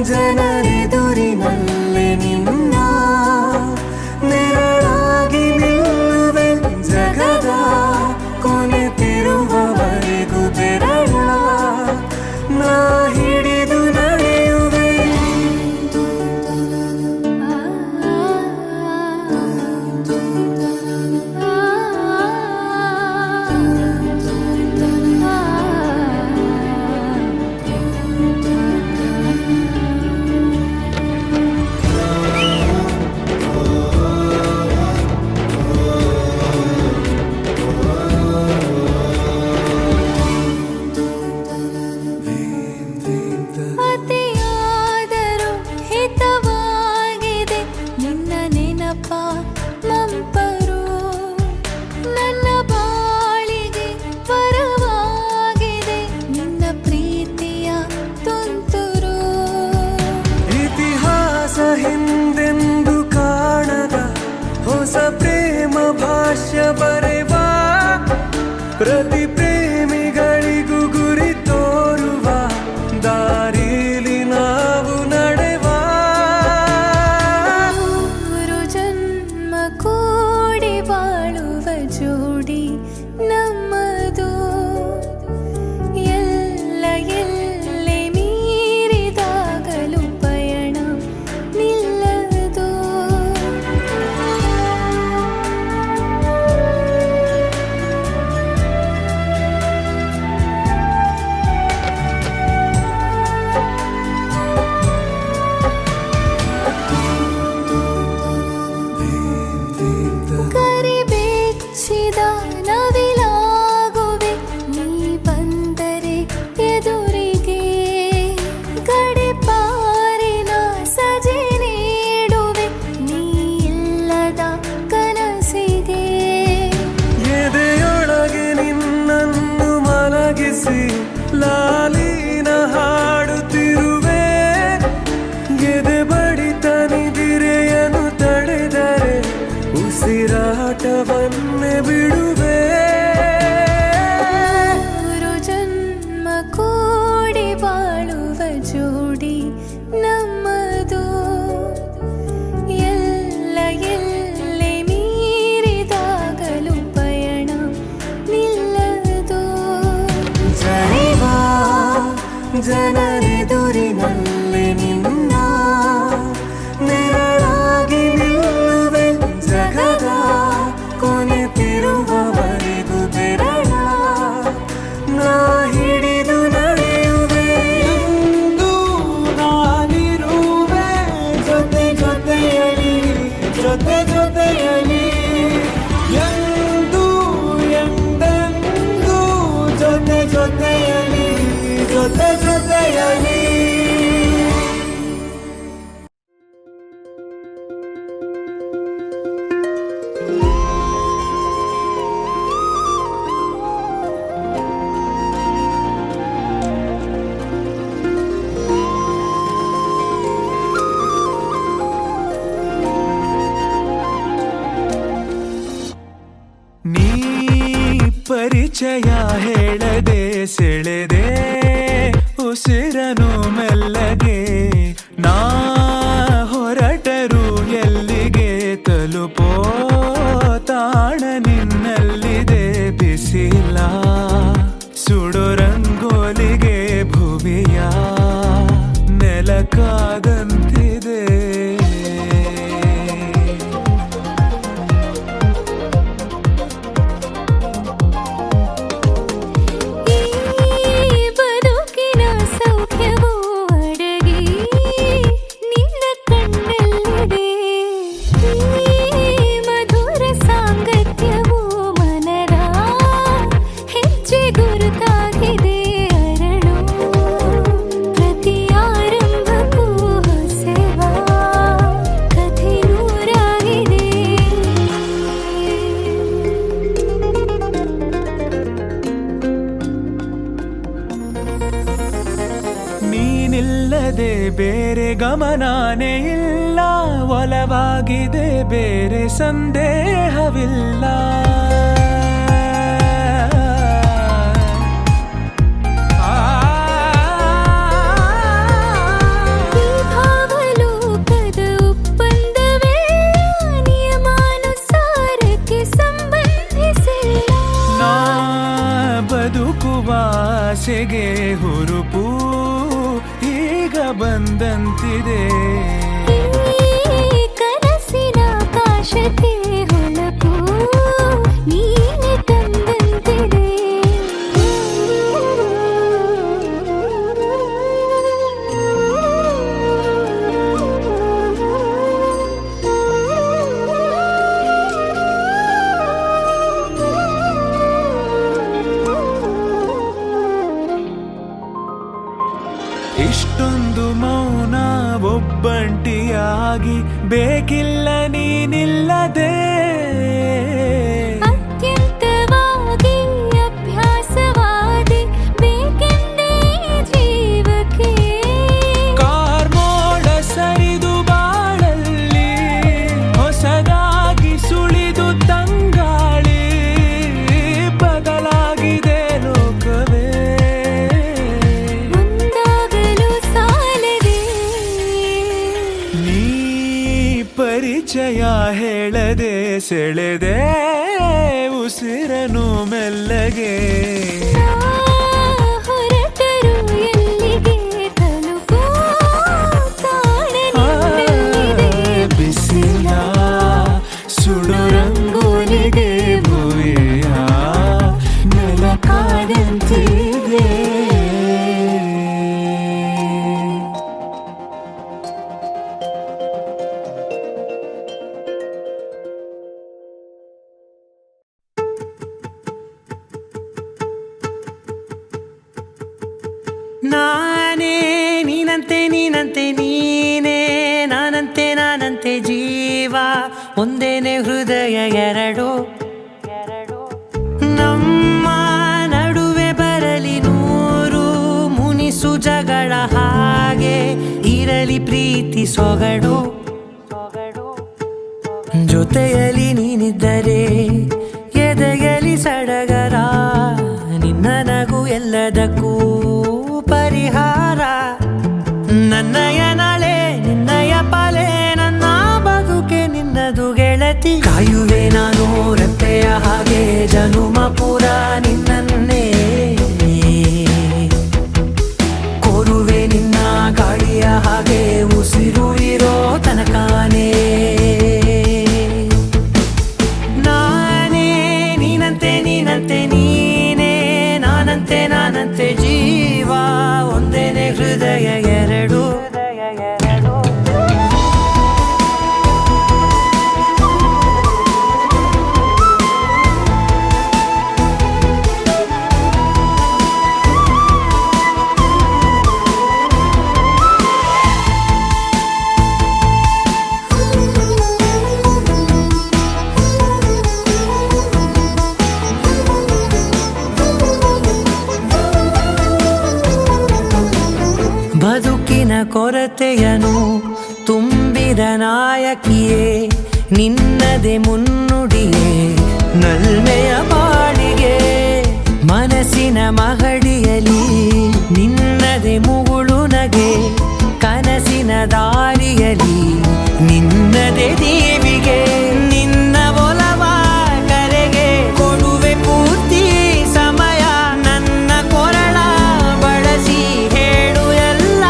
ಜನರೆದುರಿನಲ್ಲಿ ನಿನ್ನ ನೆರಳಾಗಿ ನಿಲ್ಲುವೆ ಜಗದ ಕೊನೆತಿರುವವರೆಗೂ ಬೆರಳ ನಾ ಹಿಡಿದು ನಡೆಯುವೆ. ಅತಿಯಾದರೂ ಹಿತವಾಗಿದೆ ನಿನ್ನ ನೆನಪ ಮಂಪರು, ನನ್ನ ಬಾಳಿಗೆ ಪರವಾಗಿದೆ ನಿನ್ನ ಪ್ರೀತಿಯ ತುಂತುರು. ಇತಿಹಾಸ ಹಿಂದೆಂದು ಕಾಣದ ಹೊಸ ಪ್ರೇಮ ಭಾಷ್ಯ ಬರೆವ ಪ್ರತಿ ಪ್ರೇಮಿಗಳಿಗೂ ಗುರಿ ತೋರುವ ದಾರಿಲಿ ನಾವು ನಡೆವ. ಮೂರು ಜನ್ಮ ಕೂಡಿ ಬಾಳುವ ಜೋಡಿ ನಮ್ಮದು, ಎಲ್ಲ ಎಲ್ಲೆ ಮೀರಿದಾಗಲೂ ಪಯಣ ನಿಲ್ಲದು. ಕರಿಬೆಚ್ಚಿದ ನವಿಲಾಗುವೆ ನೀ ಬಂದರೆ ಎದುರಿಗೆ, ಗಡಿಪಾರಿನ ಸಜೆ ನೀಡುವೆ ನೀ ಇಲ್ಲದ ಕನಸಿಗೆ. ಎದೆಯೊಳಗೆ ನಿನ್ನನ್ನು ಮಲಗಿಸಿ ಲಾಲಿನ ಹಾಡುತ್ತಿರುವೆ. ಎದೆ ಬಡಿತ ನಿದಿರೆಯನ್ನು ತಡೆದರೆ ಉಸಿರಾಟವನ್ನೇ ಬಿಡುವೆ. ಮೂರು ಜನ್ಮ ಕೂಡಿ ಬಾಳುವ ಜೋಡಿ ನಮ್ಮದು, ಎಲ್ಲ ಎಲ್ಲೆ ಮೀರಿದಾಗಲೂ ಪಯಣ ನಿಲ್ಲದು. ಜನಿವ ಜನರೆದುರಿನಲ್ಲಿ ನಿನ್ನ ನೆರಳಾಗಿ ನಿಲ್ಲುವೆ ಜಗದ ಕೊನೆತಿರುವವರೆಗೂ ಬೆರಳ ನಾ ಹಿಡಿದು ನಡೆಯುವೆ. ಎಂದು ನಾನಿರುವೆ ಜೊತೆ ಜೊತೆಯಲಿ ಜೊತೆ ಜೊತೆಯಲಿ, ಎಂದು ಎಂದೆಂದು ಜೊತೆ ಜೊತೆಯಲಿ ಜೊತೆ ಜೊತೆಯಲಿ. ನೀ ಪರಿಚಯ ಹೇಳದೆ ಸೆಳೆದೆ ಉಸಿರನು ಮೆಲ್ಲಗೆ, ನಾ ಹೊರಟರು ಎಲ್ಲಿಗೆ ತಲುಪೋ ತಾಣ ನಿನ್ನಲ್ಲಿದೆ. ಬಿಸಿಲ ಸುಡೋ ರಂಗೋಲಿಗೆ ಭುವಿಯ ನೆಲಕಾದಂತಿದೆ. ಈ ಬದುಕಿನ ಸೌಖ್ಯವೂ ಅಡಗಿ ನಿನ್ನ ಕಣ್ಣಲ್ಲಿದೆ, ಈ ಮಧುರ ಸಾಂಗತ್ಯವೂ ಮನದ ಹೆಜ್ಜೆ ಗುರುತಾಗಿದೆ. ಅರಳು ಪ್ರತಿ ಆರಂಭಕ್ಕೂ ಹೊಸವ ಕಥೆ ನೂರಾಗಿದೆ. ನೀನಿಲ್ಲದೆ ಬೇರೆ ಗಮನಾನೇ ಇಲ್ಲ, ಒಲವಾಗಿದೆ ಬೇರೆ ಸಂದೇಹವಿಲ್ಲ. ಈ ಬದುಕುವಾಸೆಗೆ ಹುರುಪು ಈಗ ಬಂದಂತಿದೆ. ಈ ಕನಸಿನ ಆಕಾಶಕ್ಕೆ ಹೊಳಪು ನೀನೆ ತಂದಂತಿದೆ. ಇಷ್ಟೊಂದು ಮೌನ ಒಬ್ಬಂಟಿಯಾಗಿ ಬೇಕಿಲ್ಲ ನೀನಿಲ್ಲದೆ. ಅತ್ಯಂತವಾಗಿ ಅಭ್ಯಾಸವಾದಿ ಬೇಕೆಂದೇ ಜೀವಕ್ಕೆ. ಕಾರ್ಮೋಡ ಸರಿದು ಬಾಳಲ್ಲಿ ಹೊಸದಾಗಿ ಸುಳಿದು ತಂಗಾಳಿ ಬದಲಾಗಿದೆ ಲೋಕವೇ. ಮುಂದಾಗಲು ಸಾಲದೆ ನೀ ಪರಿಚಯ ಹೇಳದೆ ಸೆಳೆದೆ ಉಸಿರನು ಮೆಲ್ಲಗೆ. ಹೊರಟರು ಎಲ್ಲಿಗೆ ತಲುಪೋ ತಾಣನಿದೆ. ಬಿಸಿಲ ಸುಡು ರಂಗೋಲಿಗೆ ಭುವಿಯ ನೆಲಕಾದಂತಿದೆ. ನಾನೇ ನೀನಂತೆ ನೀನಂತೆ ನೀನೇ, ನಾನಂತೆ ನಾನಂತೆ ಜೀವ ಒಂದೇನೆ ಹೃದಯ ಎರಡು. ನಮ್ಮ ನಡುವೆ ಬರಲಿ ನೂರು ಮುನಿಸು ಜಗಳ, ಹಾಗೆ ಇರಲಿ ಪ್ರೀತಿ ಸೊಗಡು. ಜೊತೆಯಲ್ಲಿ ನೀನಿದ್ದರೆ ಎದೆಯಲಿ ಸಡಗರ, ನಿನ್ನ ನಗು ಎಲ್ಲದಕ್ಕೂ ಪರಿಹಾರ. ನನ್ನಯ ನಾಳೆ ನಿನ್ನಯ ಪಾಲೆ, ನನ್ನ ಬದುಕೆ ನಿನ್ನದು ಗೆಳತಿ. ಕಾಯುವೆ ನಾನು ರೆಪ್ಪೆಯ ಹಾಗೆ ಜನುಮ ಪೂರ ನಿನ್ನನ್ನೇ, ಕೋರುವೆ ನಿನ್ನ ಗಾಳಿಯ ಹಾಗೆ ಉಸಿರು ಇರೋ ತನಕಾನೇ. ನಾನೇ ನೀನಂತೆ ನೀನಂತೆ ನೀನೇ, ನಾನಂತೆ ನಾನಂತೆ ಜೀವ ಒಂದೇನೆ ಹೃದಯ ಎರಡು. ಬದುಕಿನ ಕೊರತೆಯನು ತುಂಬಿದ ನಾಯಕಿಯೇ, ನಿನ್ನದೆ ಮುನ್ನುಡಿಯೇ ನಲ್ಮೆಯ ಬಾಳಿಗೆ. ಮನಸ್ಸಿನ ಮಹಡಿಯಲಿ ನಿನ್ನದೆ ಮುಗುಳು ನಗೆ, ಕನಸಿನ ದಾರಿಯಲಿ ನಿನ್ನದೆ ದೇವಿಗೆ. ನಿನ್ನ ಒಲವ ಕರೆಗೆ ಕೊಡುವೆ ಪೂರ್ತಿ ಸಮಯ, ನನ್ನ ಕೊರಳ ಬಳಸಿ ಹೇಳು ಎಲ್ಲ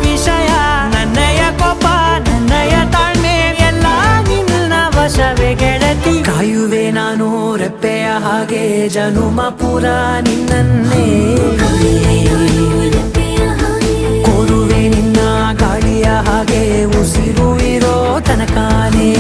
ವಿಷಯ. ನನ್ನಯ ಕೋಪ ನನ್ನಯ ತಾಳ್ಮೆ ಎಲ್ಲ ನಿನ್ನ ವಶವೇ ಗೆಳತಿ. ಕಾಯುವೆ ನಾನು ರೆಪ್ಪೆಯ ಹಾಗೆ ಜನುಮ ಪೂರ ನಿನ್ನನ್ನೇ, ಕೋರುವೆ ನಿನ್ನ ಗಾಳಿಯ ಹಾಗೆ ಉಸಿರು ಇರೋ ತನಕಾನೇ.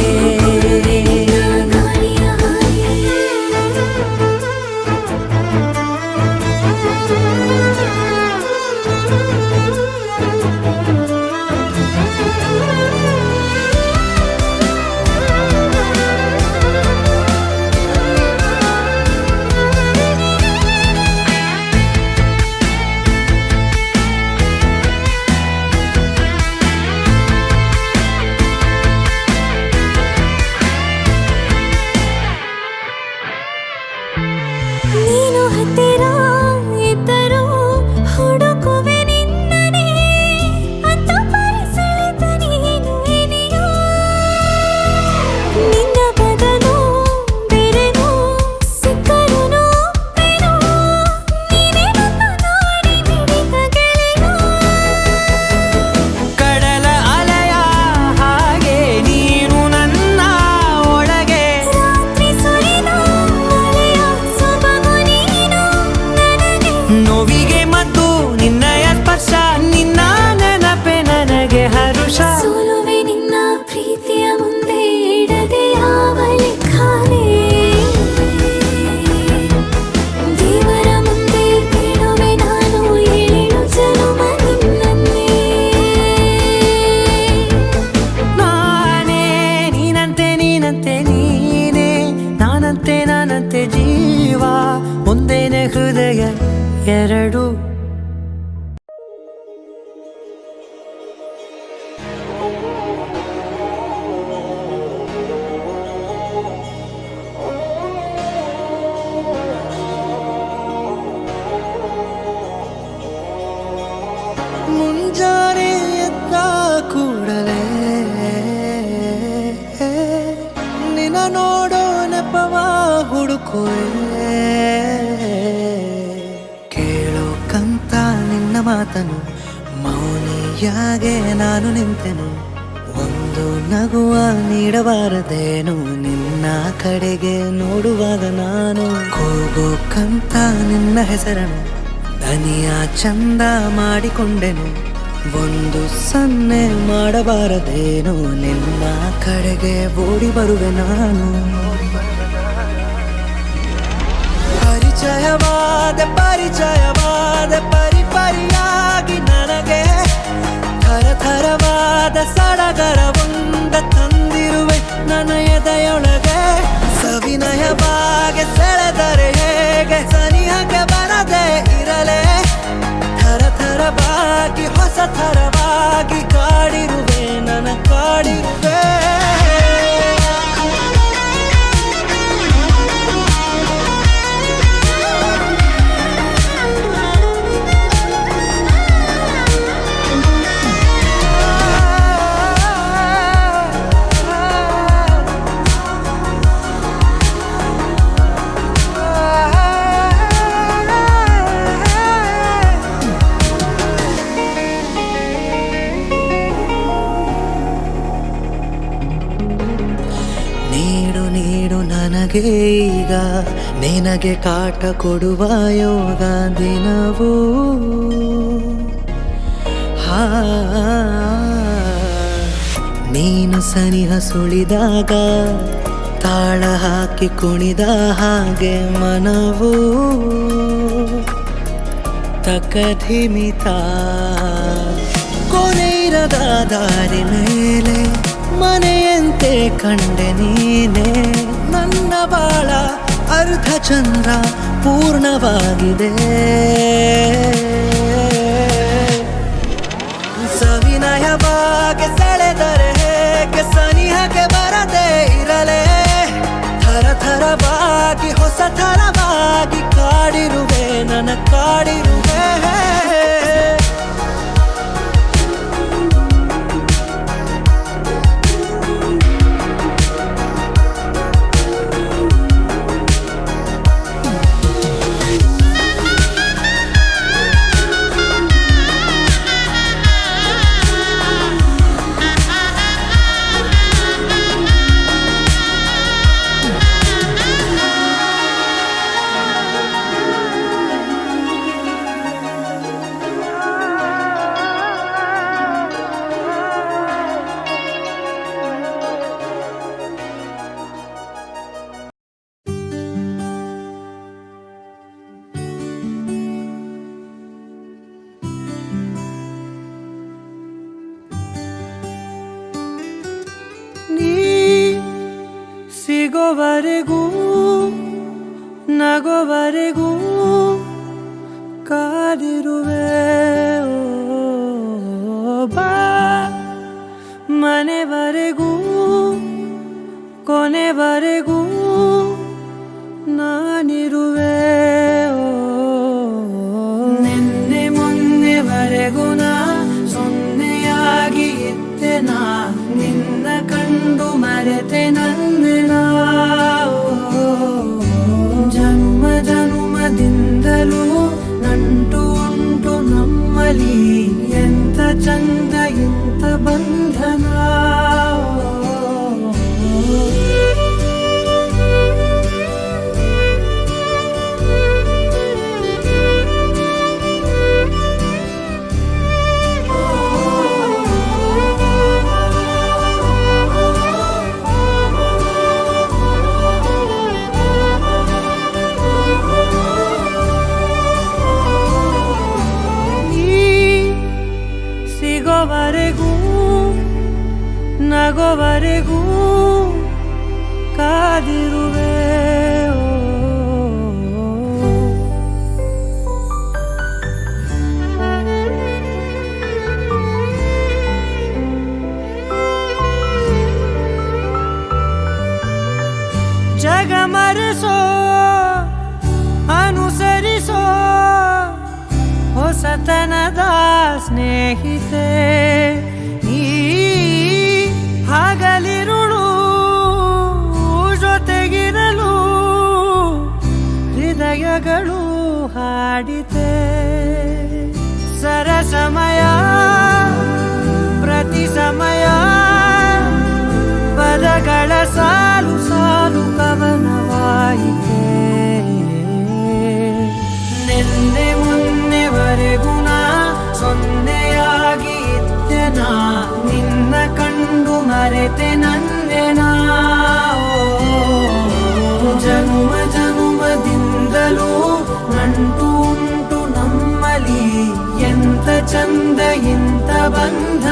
ಎರಡು. ಮುಂಜಾನೆ ಎದ್ದ ಕೂಡಲೇ ನಿನ್ನ ನೋಡೋ ನೆಪವ ಹುಡುಕುವೆ, ಕೇಳೋಕಂತ ನಿನ್ನ ಮಾತನು ಮೌನಿಯಾಗೆ ನಾನು ನಿಂತೆನು. ಒಂದು ನಗುವ ನೀಡಬಾರದೇನು ನಿನ್ನ ಕಡೆಗೆ ನೋಡುವಾಗ ನಾನು, ಕೂಗೋಕಂತ ನಿನ್ನ ಹೆಸರನು ದನಿಯ ಚಂದ ಮಾಡಿಕೊಂಡೆನು. ಒಂದು ಸನ್ನೆ ಮಾಡಬಾರದೇನು ನಿನ್ನ ಕಡೆಗೆ ಓಡಿ ಬರುವೆ ನಾನು. ಪರಿಚಯವಾದ ಪರಿಪರಿಯಾಗಿ ನನಗೆ ಥರ ಥರವಾದ ಸಡಗರವೊಂದ ತಂದಿರುವೆ ನನ್ನ ಎದೆಯೊಳಗೆ. ಸವಿನಯವಾಗಿ ಸೆಳೆದರೆ ಹೇಗೆ ಸನಿಹಕ್ಕೆ ಬರದೆ ಇರಲೇ, ಥರ ಥರವಾಗಿ ಹೊಸ ಥರವಾಗಿ ಕಾಡಿರುವೆ ನನ್ನ ಕಾಡಿರುವೆ. ನೀಡು ನನಗೆ ಈಗ ನಿನಗೆ ಕಾಟ ಕೊಡುವ ಯೋಗ ದಿನವೂ. ನೀನು ಸನಿಹ ಸುಳಿದಾಗ ತಾಳ ಹಾಕಿ ಕುಣಿದ ಹಾಗೆ ಮನವು ತಕಧಿಮಿತ. ಕೊನೆಯಿರದ ದಾರಿ ಮೇಲೆ ಮನೆಯಂತೆ ಕಂಡೆ ನೀನೆ, ನನ್ನ ಬಾಳ ಅರ್ಧ ಚಂದ್ರ ಪೂರ್ಣವಾಗಿದೆ. ಸವಿನಯವಾಗಿ ಸೆಳೆದರೆ ಹೇಗೆ ಸನಿಹಕ್ಕೆ ಬರದೆ ಇರಲೇ, ಥರ ಥರವಾಗಿ ಹೊಸ ಥರವಾಗಿ ಕಾಡಿರುವೆ ನನ್ನ ಕಾಡಿರುವೆ. ಸಿಗೋವರೆಗೂ ನಗೋವರೆಗೂ ಕಾದಿರುವೆ. ಬಾ ಮನೆವರೆಗೂ ಕೊನೆವರೆಗೂ ನಾನಿರುವೆ. ನಿನ್ನೆ ಮೊನ್ನೆವರೆಗೂ ನಾ ಸೊನ್ನೆಯಾಗಿ ಇದ್ದೆ, ನಾ ನಿನ್ನ ಕಂಡು ಮರೆತೆ ನನ್ನೆನ. ಜನ್ಮ ಜನ್ಮದಿಂದಲೂ ನಂಟು ಉಂಟು ನಮ್ಮಲ್ಲಿ, ಎಂತ ಚಂದ ಎಂತ ಬಂಧನ. ಸಿಗೋವರೆಗೂ ನಗೋವರೆಗೂ ಕಾದಿರುವೆ. ಸ್ನೇಹಿತೆ ನೀ ಹಗಲಿರುಳು ಜೊತೆಗಿರಲು ಹೃದಯಗಳು ಹಾಡಿತೆ ಸರಸಮಯ ಪ್ರತಿ ಸಮಯ ಪದಗಳ ಸಾಲು ಸಾಲು ಕವನವಾಯಿತೆ ನಿನ್ನೆ ಮೊನ್ನೆವರೆಗೂ ನಾ ಸೊನ್ನೆಯಾಗಿ ಇದ್ದೆ ನಾ ನಿನ್ನ ಕಂಡು ಮರೆತೆ ನನ್ನೆನಾ ಜನುಮ ಜನುಮದಿಂದಲೂ ನಂಟು ಉಂಟು ನಮ್ಮಲಿ ಎಂತ ಚಂದ ಇಂತ ಬಂಧ